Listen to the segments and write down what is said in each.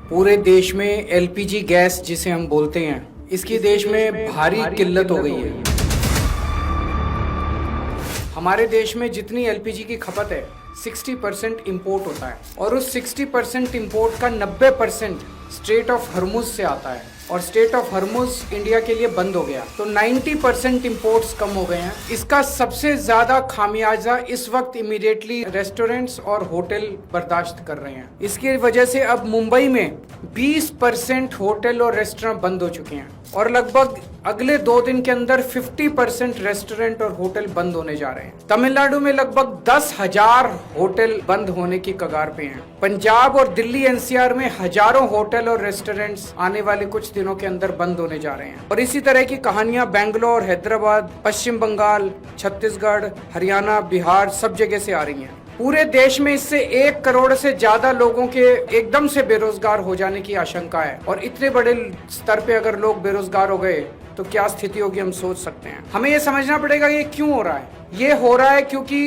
पूरे देश में एलपीजी गैस जिसे हम बोलते हैं, इसकी देश में भारी किल्लत हो गई है। हमारे देश में जितनी एलपीजी की खपत है 60% इम्पोर्ट होता है और उस 60% इम्पोर्ट का 90% स्ट्रेट ऑफ हर्मुज से आता है और स्टेट ऑफ हर्मुज इंडिया के लिए बंद हो गया, तो 90% इम्पोर्ट्स कम हो गए हैं। इसका सबसे ज्यादा खामियाजा इस वक्त इमीडिएटली रेस्टोरेंट्स और होटल बर्दाश्त कर रहे हैं। इसकी वजह से अब मुंबई में 20% होटल और रेस्टोरेंट बंद हो चुके हैं और लगभग अगले 2 दिन के अंदर 50% रेस्टोरेंट और होटल बंद होने जा रहे हैं। तमिलनाडु में लगभग 10,000 होटल बंद होने की कगार पे हैं। पंजाब और दिल्ली एनसीआर में हजारों होटल और रेस्टोरेंट्स आने वाले कुछ दिनों के अंदर बंद होने जा रहे हैं। और इसी तरह की कहानियां बेंगलोर, हैदराबाद, पश्चिम बंगाल, छत्तीसगढ़, हरियाणा, बिहार सब जगह से आ रही हैं। पूरे देश में इससे 1 करोड़ से ज्यादा लोगों के एकदम से बेरोजगार हो जाने की आशंका है और इतने बड़े स्तर पे अगर लोग बेरोजगार हो गए तो क्या स्थिति होगी हम सोच सकते हैं। हमें ये समझना पड़ेगा ये क्यों हो रहा है। ये हो रहा है क्योंकि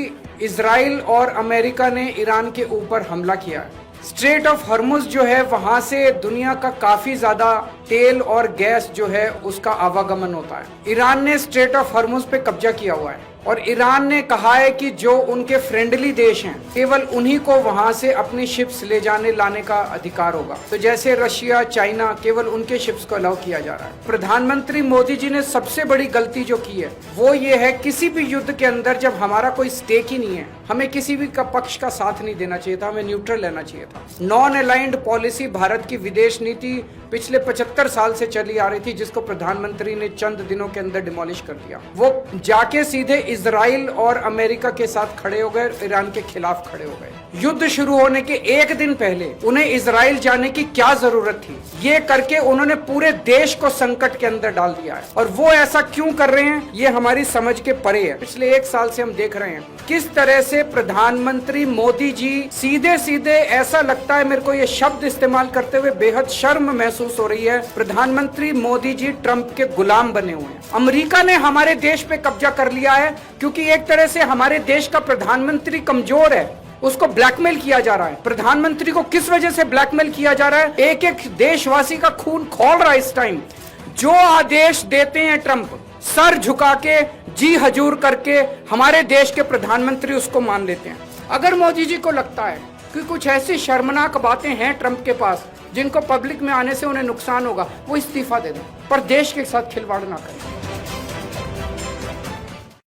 इजराइल और अमेरिका ने ईरान के ऊपर हमला किया है। स्ट्रेट ऑफ हर्मुज जो है वहां से दुनिया का काफी ज्यादा तेल और गैस जो है उसका आवागमन होता है। ईरान ने स्ट्रेट ऑफ हर्मुज पे कब्जा किया हुआ है और ईरान ने कहा है कि जो उनके फ्रेंडली देश हैं केवल उन्हीं को वहां से अपनी शिप्स ले जाने लाने का अधिकार होगा। तो जैसे रशिया, चाइना, केवल उनके शिप्स को अलाउ किया जा रहा है। प्रधानमंत्री मोदी जी ने सबसे बड़ी गलती जो की है वो ये है, किसी भी युद्ध के अंदर जब हमारा कोई स्टेक ही नहीं है, हमें किसी भी का पक्ष का साथ नहीं देना चाहिए था, हमें न्यूट्रल रहना चाहिए था। नॉन अलाइंड पॉलिसी भारत की विदेश नीति पिछले 75 साल से चली आ रही थी, जिसको प्रधानमंत्री ने चंद दिनों के अंदर डिमोलिश कर दिया। वो जाके सीधे इजराइल और अमेरिका के साथ खड़े हो गए, ईरान के खिलाफ खड़े हो गए। युद्ध शुरू होने के 1 दिन पहले उन्हें इजराइल जाने की क्या जरूरत थी? ये करके उन्होंने पूरे देश को संकट के अंदर डाल दिया है। और वो ऐसा क्यों कर रहे हैं ये हमारी समझ के परे है। पिछले 1 साल से हम देख रहे हैं किस तरह से प्रधानमंत्री मोदी जी सीधे सीधे, ऐसा लगता है मेरे को ये शब्द इस्तेमाल करते हुए बेहद शर्म महसूस हो रही है, प्रधानमंत्री मोदी जी ट्रंप के गुलाम बने हुए हैं। अमेरिका ने हमारे देश पे कब्जा कर लिया है क्योंकि एक तरह से हमारे देश का प्रधानमंत्री कमजोर है, उसको ब्लैकमेल किया जा रहा है। प्रधानमंत्री को किस वजह से ब्लैकमेल किया जा रहा है? एक एक देशवासी का खून खौल रहा है इस टाइम। जो आदेश देते हैं ट्रंप, सर झुका के, जी हजूर करके हमारे देश के प्रधानमंत्री उसको मान लेते हैं। अगर मोदी जी को लगता है कि कुछ ऐसी शर्मनाक बातें हैं ट्रंप के पास जिनको पब्लिक में आने से उन्हें नुकसान होगा, वो इस्तीफा दे दें, पर देश के साथ खिलवाड़ ना करें।